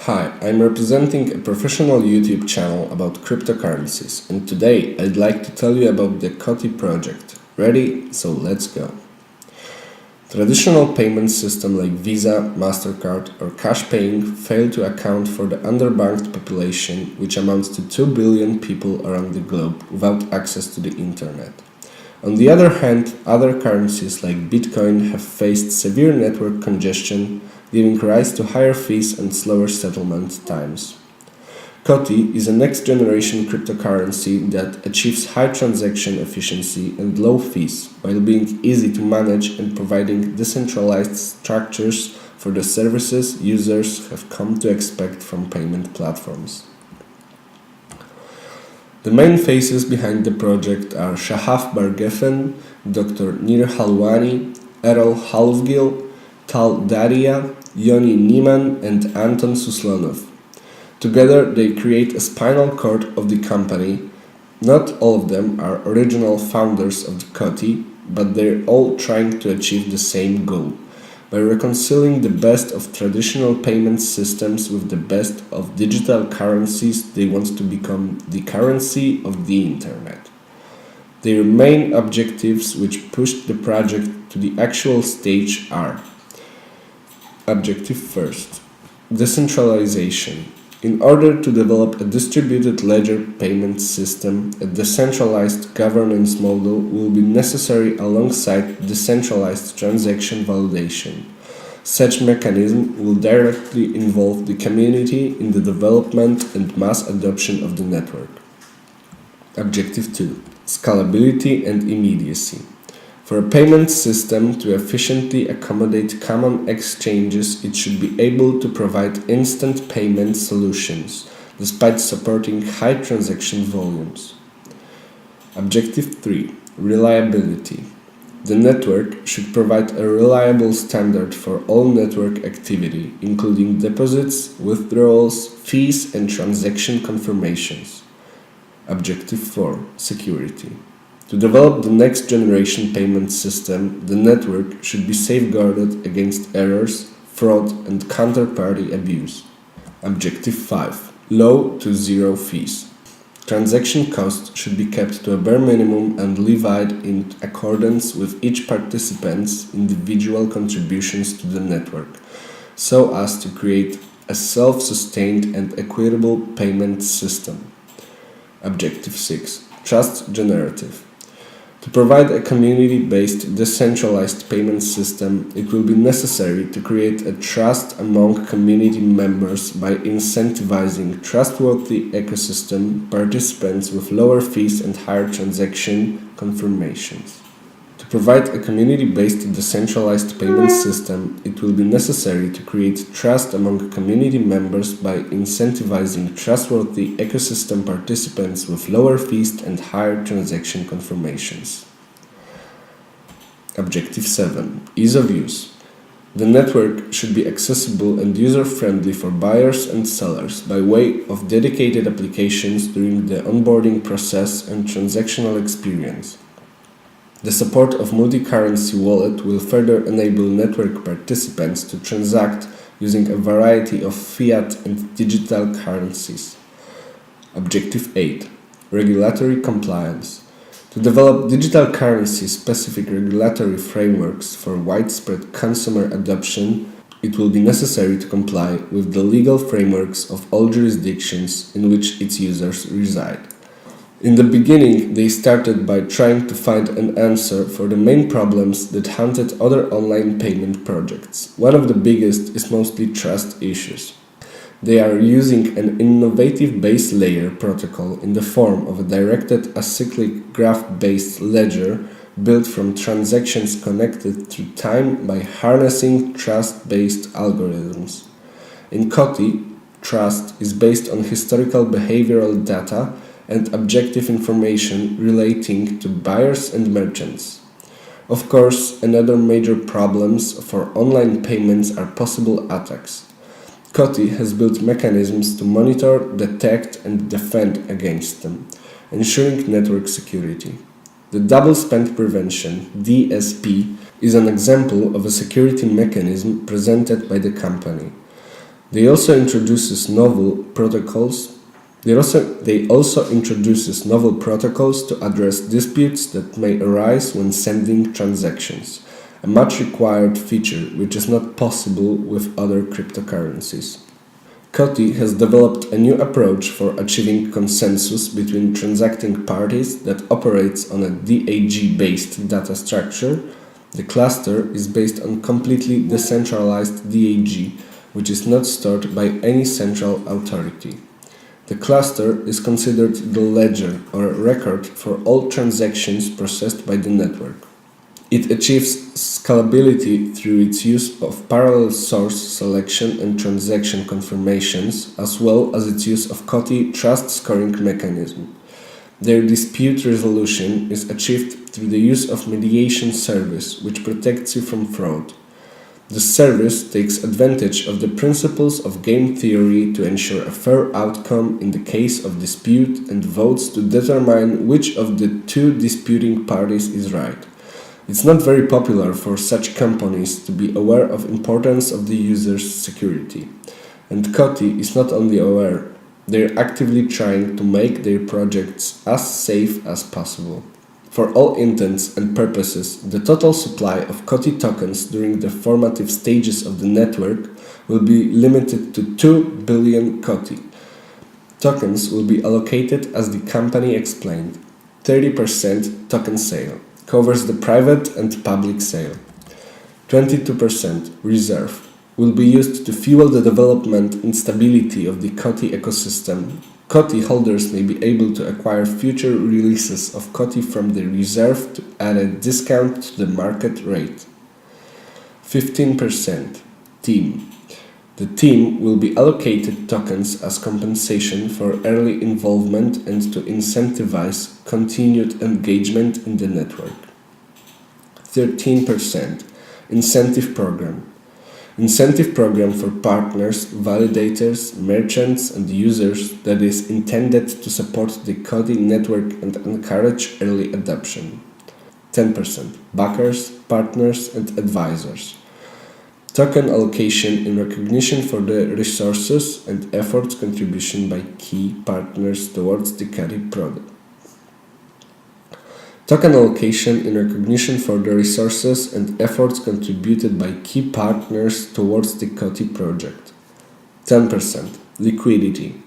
Hi, I'm representing a professional YouTube channel about cryptocurrencies, and today I'd like to tell you about the COTI project. Ready? So let's go. Traditional payment systems like Visa, MasterCard or cash paying fail to account for the underbanked population, which amounts to 2 billion people around the globe without access to the internet. On the other hand, other currencies like Bitcoin have faced severe network congestion, giving rise to higher fees and slower settlement times. COTI is a next-generation cryptocurrency that achieves high transaction efficiency and low fees, while being easy to manage and providing decentralized structures for the services users have come to expect from payment platforms. The main faces behind the project are Shahaf Bargefen, Dr. Nir Halwani, Errol Halfgill, Tal Daria, Yoni Niemann and Anton Suslonov. Together they create a spinal cord of the company. Not all of them are original founders of the COTI, but they're all trying to achieve the same goal. By reconciling the best of traditional payment systems with the best of digital currencies, they want to become the currency of the internet. Their main objectives which pushed the project to the actual stage are: Objective first, decentralization. In order to develop a distributed ledger payment system, a decentralized governance model will be necessary alongside decentralized transaction validation. Such mechanism will directly involve the community in the development and mass adoption of the network. Objective 2. Scalability and immediacy. For a payment system to efficiently accommodate common exchanges, it should be able to provide instant payment solutions, despite supporting high transaction volumes. Objective 3. Reliability. The network should provide a reliable standard for all network activity, including deposits, withdrawals, fees, and transaction confirmations. Objective 4. Security. To develop the next generation payment system, the network should be safeguarded against errors, fraud, and counterparty abuse. Objective 5. Low to zero fees. Transaction costs should be kept to a bare minimum and levied in accordance with each participant's individual contributions to the network, so as to create a self-sustained and equitable payment system. Objective 6. Trust generative. To provide a community-based decentralized payment system, it will be necessary to create a trust among community members by incentivizing trustworthy ecosystem participants with lower fees and higher transaction confirmations. To provide a community-based decentralized payment system, it will be necessary to create trust among community members by incentivizing trustworthy ecosystem participants with lower fees and higher transaction confirmations. Objective 7. Ease of use. The network should be accessible and user-friendly for buyers and sellers by way of dedicated applications during the onboarding process and transactional experience. The support of multi-currency wallet will further enable network participants to transact using a variety of fiat and digital currencies. Objective 8. Regulatory compliance. To develop digital currency-specific regulatory frameworks for widespread consumer adoption, it will be necessary to comply with the legal frameworks of all jurisdictions in which its users reside. In the beginning, they started by trying to find an answer for the main problems that haunted other online payment projects. One of the biggest is mostly trust issues. They are using an innovative base layer protocol in the form of a directed acyclic graph-based ledger built from transactions connected through time by harnessing trust-based algorithms. In COTI, trust is based on historical behavioral data and objective information relating to buyers and merchants. Of course, another major problems for online payments are possible attacks. COTI has built mechanisms to monitor, detect, and defend against them, ensuring network security. The Double Spend Prevention (DSP) is an example of a security mechanism presented by the company. They also introduces novel protocols. They also introduces novel protocols to address disputes that may arise when sending transactions, a much required feature which is not possible with other cryptocurrencies. COTI has developed a new approach for achieving consensus between transacting parties that operates on a DAG-based data structure. The cluster is based on completely decentralized DAG, which is not stored by any central authority. The cluster is considered the ledger or record for all transactions processed by the network. It achieves scalability through its use of parallel source selection and transaction confirmations, as well as its use of COTI trust scoring mechanism. Their dispute resolution is achieved through the use of mediation service, which protects you from fraud. The service takes advantage of the principles of game theory to ensure a fair outcome in the case of dispute and votes to determine which of the two disputing parties is right. It's not very popular for such companies to be aware of importance of the user's security. And COTI is not only aware, they're actively trying to make their projects as safe as possible. For all intents and purposes, the total supply of COTI tokens during the formative stages of the network will be limited to 2 billion COTI. Tokens will be allocated as the company explained. 30% token sale covers the private and public sale. 22% reserve will be used to fuel the development and stability of the COTI ecosystem. COTI holders may be able to acquire future releases of COTI from the reserve at a discount to the market rate. 15% team. The team will be allocated tokens as compensation for early involvement and to incentivize continued engagement in the network. 13% incentive program. Incentive program for partners, validators, merchants, and users that is intended to support the COTI network and encourage early adoption. 10% backers, partners, and advisors. Token allocation in recognition for the resources and efforts contribution by key partners towards the COTI product. Token allocation in recognition for the resources and efforts contributed by key partners towards the COTI project. 10%. Liquidity.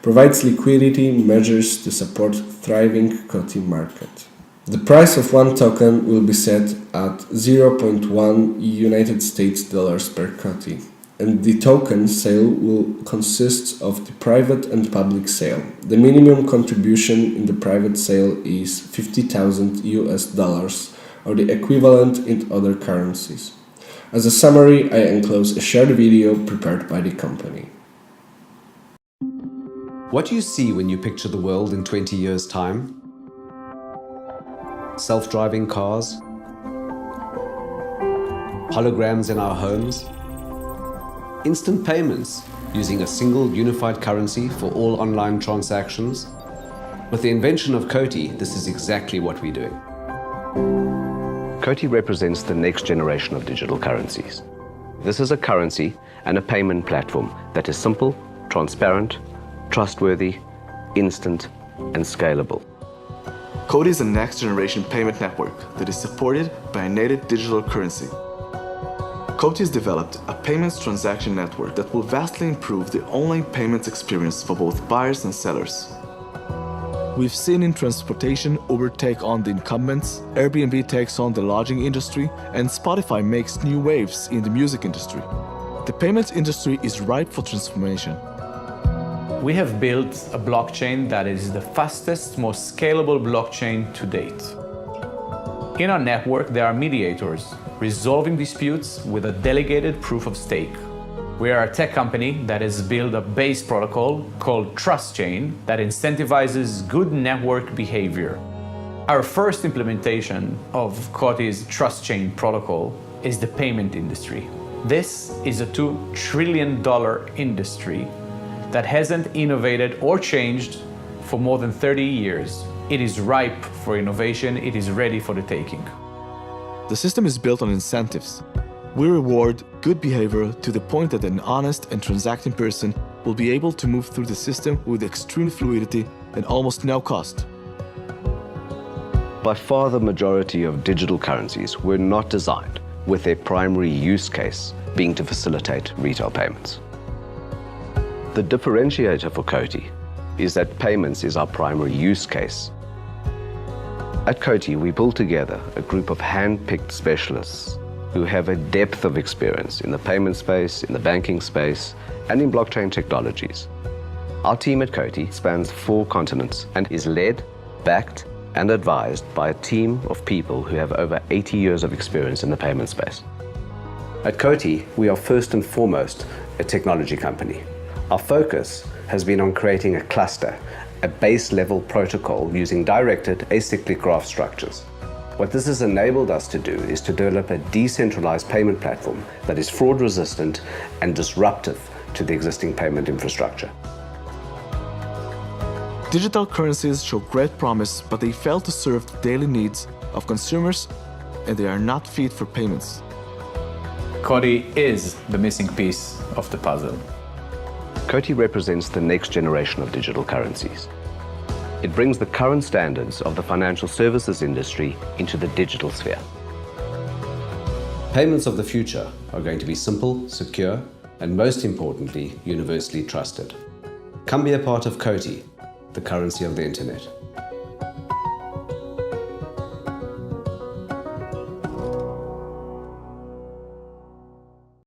Provides liquidity measures to support thriving COTI market. The price of one token will be set at 0.1 United States dollars per COTI, and the token sale will consist of the private and public sale. The minimum contribution in the private sale is 50,000 US dollars, or the equivalent in other currencies. As a summary, I enclose a shared video prepared by the company. What do you see when you picture the world in 20 years' time? Self-driving cars? Holograms in our homes? Instant payments using a single unified currency for all online transactions? With the invention of COTI, this is exactly what we're doing. COTI represents the next generation of digital currencies. This is a currency and a payment platform that is simple, transparent, trustworthy, instant, and scalable. COTI is a next-generation payment network that is supported by a native digital currency. COTI has developed a payments transaction network that will vastly improve the online payments experience for both buyers and sellers. We've seen in transportation Uber take on the incumbents, Airbnb takes on the lodging industry, and Spotify makes new waves in the music industry. The payments industry is ripe for transformation. We have built a blockchain that is the fastest, most scalable blockchain to date. In our network, there are mediators resolving disputes with a delegated proof of stake. We are a tech company that has built a base protocol called Trust Chain that incentivizes good network behavior. Our first implementation of COTI's Trust Chain protocol is the payment industry. This is a $2 trillion industry that hasn't innovated or changed for more than 30 years. It is ripe for innovation. It is ready for the taking. The system is built on incentives. We reward good behavior to the point that an honest and transacting person will be able to move through the system with extreme fluidity and almost no cost. By far the majority of digital currencies were not designed with their primary use case being to facilitate retail payments. The differentiator for COTI is that payments is our primary use case. At COTI, we pull together a group of hand-picked specialists who have a depth of experience in the payment space, in the banking space, and in blockchain technologies. Our team at COTI spans 4 continents and is led, backed, and advised by a team of people who have over 80 years of experience in the payment space. At COTI, we are first and foremost a technology company. Our focus has been on creating a cluster, a base-level protocol using directed acyclic graph structures. What this has enabled us to do is to develop a decentralized payment platform that is fraud-resistant and disruptive to the existing payment infrastructure. Digital currencies show great promise, but they fail to serve the daily needs of consumers, and they are not fit for payments. COTI is the missing piece of the puzzle. COTI represents the next generation of digital currencies. It brings the current standards of the financial services industry into the digital sphere. Payments of the future are going to be simple, secure, and most importantly, universally trusted. Come be a part of COTI, the currency of the internet.